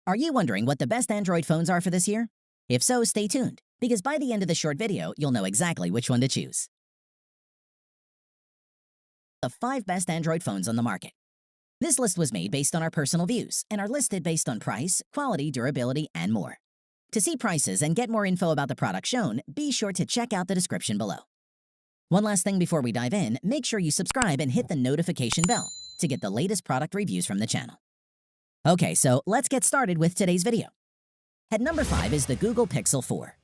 Are you wondering what the best Android phones are for this year? If so, stay tuned, because by the end of the short video, you'll know exactly which one to choose. The 5 best Android phones on the market. This list was made based on our personal views and are listed based on price, quality, durability, and more. To see prices and get more info about the product shown, be sure to check out the description below. One last thing before we dive in, make sure you subscribe and hit the notification bell to get the latest product reviews from the channel. Okay, so let's get started with today's video. At number 5 is the Google Pixel 4.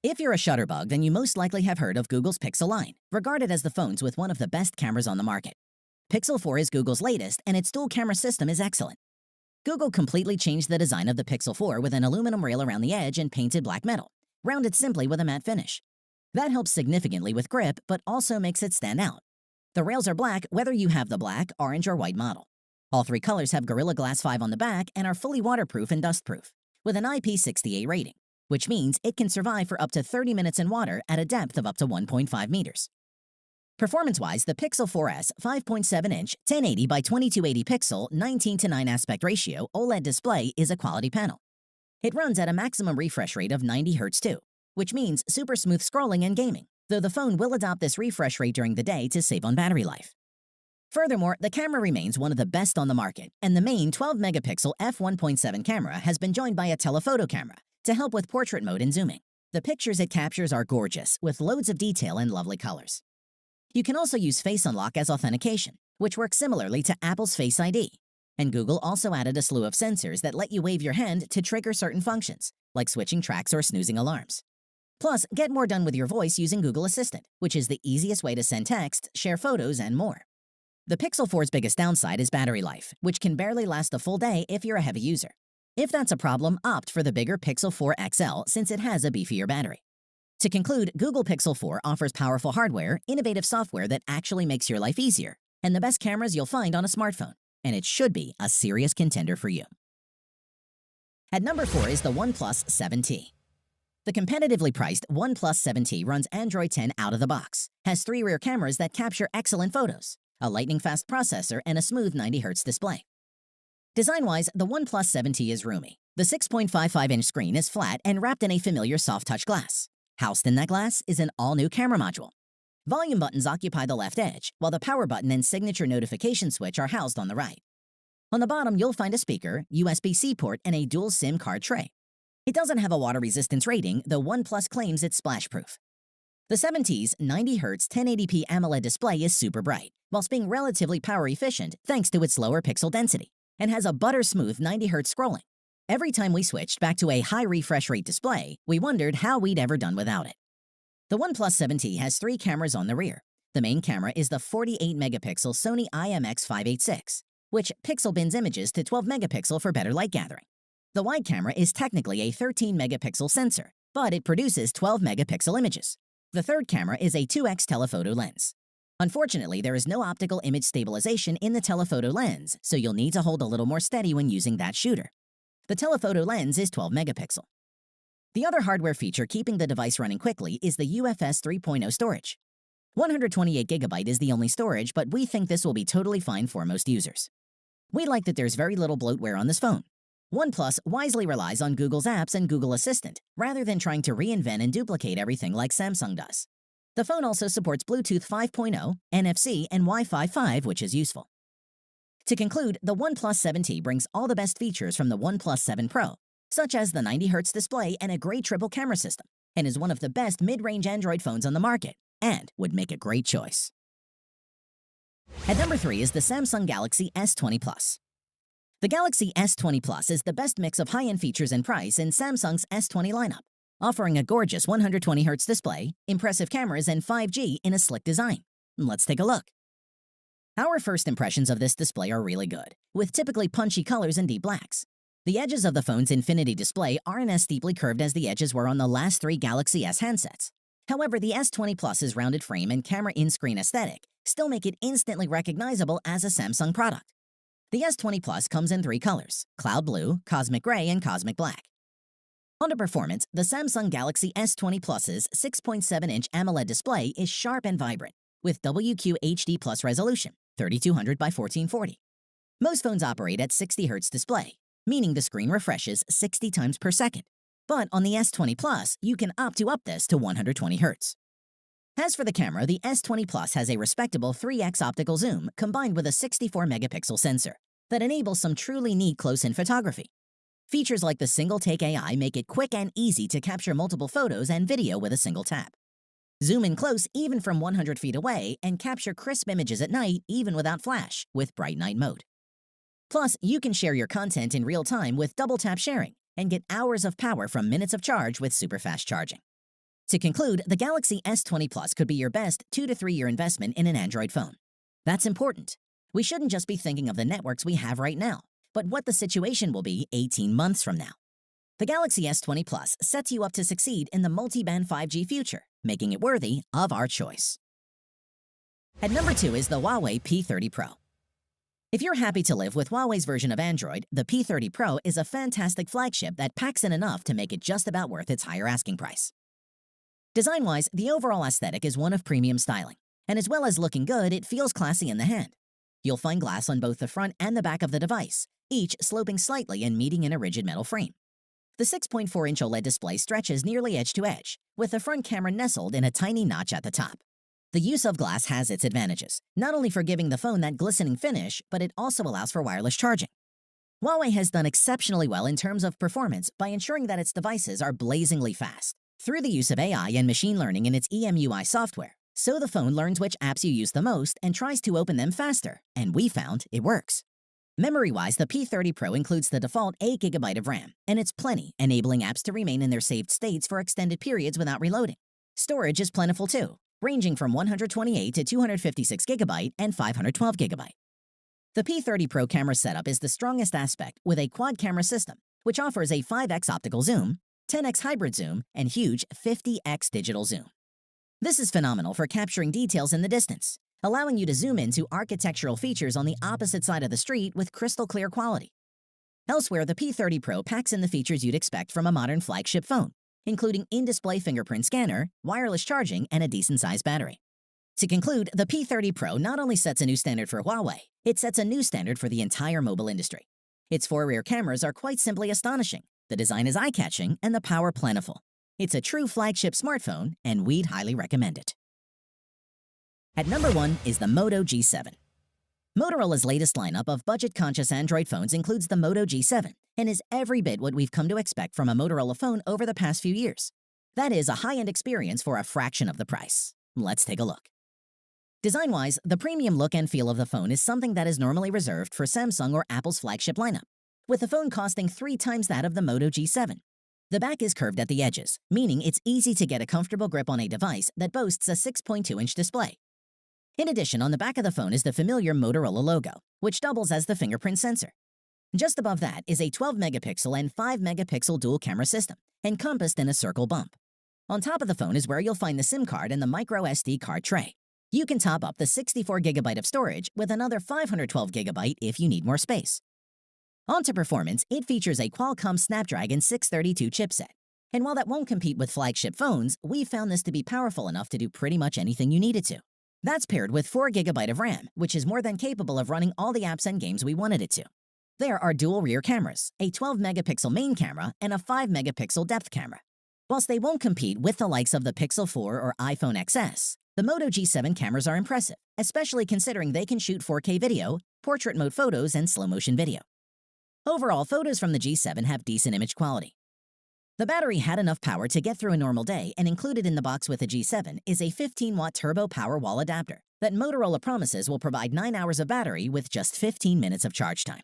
If you're a shutterbug, then you most likely have heard of Google's Pixel line, regarded as the phones with one of the best cameras on the market. Pixel 4 is Google's latest, and its dual camera system is excellent. Google completely changed the design of the Pixel 4 with an aluminum rail around the edge and painted black metal, rounded simply with a matte finish. That helps significantly with grip, but also makes it stand out. The rails are black whether you have the black, orange, or white model. All 3 colors have Gorilla Glass 5 on the back and are fully waterproof and dustproof, with an IP68 rating, which means it can survive for up to 30 minutes in water at a depth of up to 1.5 meters. Performance-wise, the Pixel 4S 5.7-inch 1080 by 2280 pixel 19:9 aspect ratio OLED display is a quality panel. It runs at a maximum refresh rate of 90 Hz too, which means super smooth scrolling and gaming, though the phone will adopt this refresh rate during the day to save on battery life. Furthermore, the camera remains one of the best on the market, and the main 12-megapixel f1.7 camera has been joined by a telephoto camera to help with portrait mode and zooming. The pictures it captures are gorgeous, with loads of detail and lovely colors. You can also use Face Unlock as authentication, which works similarly to Apple's Face ID. And Google also added a slew of sensors that let you wave your hand to trigger certain functions, like switching tracks or snoozing alarms. Plus, get more done with your voice using Google Assistant, which is the easiest way to send text, share photos, and more. The Pixel 4's biggest downside is battery life, which can barely last a full day if you're a heavy user. If that's a problem, opt for the bigger Pixel 4 XL since it has a beefier battery. To conclude, Google Pixel 4 offers powerful hardware, innovative software that actually makes your life easier, and the best cameras you'll find on a smartphone, and it should be a serious contender for you. At number 4 is the OnePlus 7T. The competitively priced OnePlus 7T runs Android 10 out of the box, has 3 rear cameras that capture excellent photos, a lightning-fast processor, and a smooth 90 Hz display. Design-wise, the OnePlus 7T is roomy. The 6.55-inch screen is flat and wrapped in a familiar soft-touch glass. Housed in that glass is an all-new camera module. Volume buttons occupy the left edge, while the power button and signature notification switch are housed on the right. On the bottom, you'll find a speaker, USB-C port, and a dual SIM card tray. It doesn't have a water resistance rating, though OnePlus claims it's splash-proof. The 7T's 90 Hz 1080p AMOLED display is super bright, whilst being relatively power efficient thanks to its lower pixel density, and has a butter-smooth 90 Hz scrolling. Every time we switched back to a high refresh rate display, we wondered how we'd ever done without it. The OnePlus 7T has 3 cameras on the rear. The main camera is the 48-megapixel Sony IMX586, which pixel bins images to 12 megapixel for better light gathering. The wide camera is technically a 13-megapixel sensor, but it produces 12 megapixel images. The third camera is a 2x telephoto lens. Unfortunately, there is no optical image stabilization in the telephoto lens, so you'll need to hold a little more steady when using that shooter. The telephoto lens is 12 megapixel. The other hardware feature keeping the device running quickly is the UFS 3.0 storage. 128GB is the only storage, but we think this will be totally fine for most users. We like that there's very little bloatware on this phone. OnePlus wisely relies on Google's apps and Google Assistant, rather than trying to reinvent and duplicate everything like Samsung does. The phone also supports Bluetooth 5.0, NFC, and Wi-Fi 5, which is useful. To conclude, the OnePlus 7T brings all the best features from the OnePlus 7 Pro, such as the 90 Hz display and a great triple camera system, and is one of the best mid-range Android phones on the market, and would make a great choice. At number 3 is the Samsung Galaxy S20 Plus. The Galaxy S20 Plus is the best mix of high-end features and price in Samsung's S20 lineup, offering a gorgeous 120 Hz display, impressive cameras, and 5G in a slick design. Let's take a look. Our first impressions of this display are really good, with typically punchy colors and deep blacks. The edges of the phone's Infinity display aren't as steeply curved as the edges were on the last 3 Galaxy S handsets. However, the S20 Plus's rounded frame and camera in-screen aesthetic still make it instantly recognizable as a Samsung product. The S20 Plus comes in 3 colors: cloud blue, cosmic gray, and cosmic black. On to performance, the Samsung Galaxy S20 Plus's 6.7-inch AMOLED display is sharp and vibrant, with WQHD Plus resolution, 3200 by 1440. Most phones operate at 60 Hz display, meaning the screen refreshes 60 times per second. But on the S20 Plus, you can opt to up this to 120 Hz. As for the camera, the S20 Plus has a respectable 3x optical zoom combined with a 64-megapixel sensor that enables some truly neat close-in photography. Features like the single-take AI make it quick and easy to capture multiple photos and video with a single tap. Zoom in close even from 100 feet away and capture crisp images at night even without flash with bright night mode. Plus, you can share your content in real time with double-tap sharing and get hours of power from minutes of charge with super-fast charging. To conclude, the Galaxy S20 Plus could be your best 2 to 3 year investment in an Android phone. That's important. We shouldn't just be thinking of the networks we have right now, but what the situation will be 18 months from now. The Galaxy S20 Plus sets you up to succeed in the multi-band 5G future, making it worthy of our choice. At number 2 is the Huawei P30 Pro. If you're happy to live with Huawei's version of Android, the P30 Pro is a fantastic flagship that packs in enough to make it just about worth its higher asking price. Design-wise, the overall aesthetic is one of premium styling, and as well as looking good, it feels classy in the hand. You'll find glass on both the front and the back of the device, each sloping slightly and meeting in a rigid metal frame. The 6.4-inch OLED display stretches nearly edge to edge, with the front camera nestled in a tiny notch at the top. The use of glass has its advantages, not only for giving the phone that glistening finish, but it also allows for wireless charging. Huawei has done exceptionally well in terms of performance by ensuring that its devices are blazingly fast, through the use of AI and machine learning in its EMUI software, so the phone learns which apps you use the most and tries to open them faster, and we found it works. Memory-wise, the P30 Pro includes the default 8GB of RAM, and it's plenty, enabling apps to remain in their saved states for extended periods without reloading. Storage is plentiful too, ranging from 128 to 256GB and 512GB. The P30 Pro camera setup is the strongest aspect with a quad-camera system, which offers a 5x optical zoom, 10x hybrid zoom, and huge 50x digital zoom. This is phenomenal for capturing details in the distance, allowing you to zoom into architectural features on the opposite side of the street with crystal clear quality. Elsewhere, the P30 Pro packs in the features you'd expect from a modern flagship phone, including in-display fingerprint scanner, wireless charging, and a decent-sized battery. To conclude, the P30 Pro not only sets a new standard for Huawei, it sets a new standard for the entire mobile industry. Its 4 rear cameras are quite simply astonishing, the design is eye-catching, and the power plentiful. It's a true flagship smartphone, and we'd highly recommend it. At number 1 is the Moto G7. Motorola's latest lineup of budget-conscious Android phones includes the Moto G7 and is every bit what we've come to expect from a Motorola phone over the past few years. That is a high-end experience for a fraction of the price. Let's take a look. Design-wise, the premium look and feel of the phone is something that is normally reserved for Samsung or Apple's flagship lineup, with the phone costing 3 times that of the Moto G7. The back is curved at the edges, meaning it's easy to get a comfortable grip on a device that boasts a 6.2-inch display. In addition, on the back of the phone is the familiar Motorola logo, which doubles as the fingerprint sensor. Just above that is a 12-megapixel and 5-megapixel dual-camera system, encompassed in a circle bump. On top of the phone is where you'll find the SIM card and the micro SD card tray. You can top up the 64GB of storage with another 512GB if you need more space. On to performance, it features a Qualcomm Snapdragon 632 chipset. And while that won't compete with flagship phones, we found this to be powerful enough to do pretty much anything you need it to. That's paired with 4GB of RAM, which is more than capable of running all the apps and games we wanted it to. There are dual rear cameras, a 12-megapixel main camera, and a 5-megapixel depth camera. Whilst they won't compete with the likes of the Pixel 4 or iPhone XS, the Moto G7 cameras are impressive, especially considering they can shoot 4K video, portrait mode photos, and slow-motion video. Overall, photos from the G7 have decent image quality. The battery had enough power to get through a normal day, and included in the box with the G7 is a 15-watt turbo power wall adapter that Motorola promises will provide 9 hours of battery with just 15 minutes of charge time.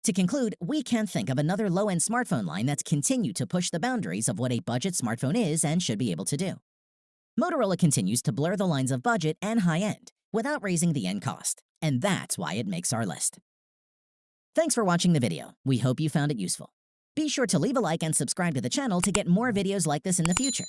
To conclude, we can't think of another low-end smartphone line that's continued to push the boundaries of what a budget smartphone is and should be able to do. Motorola continues to blur the lines of budget and high-end without raising the end cost, and that's why it makes our list. Thanks for watching the video. We hope you found it useful. Be sure to leave a like and subscribe to the channel to get more videos like this in the future.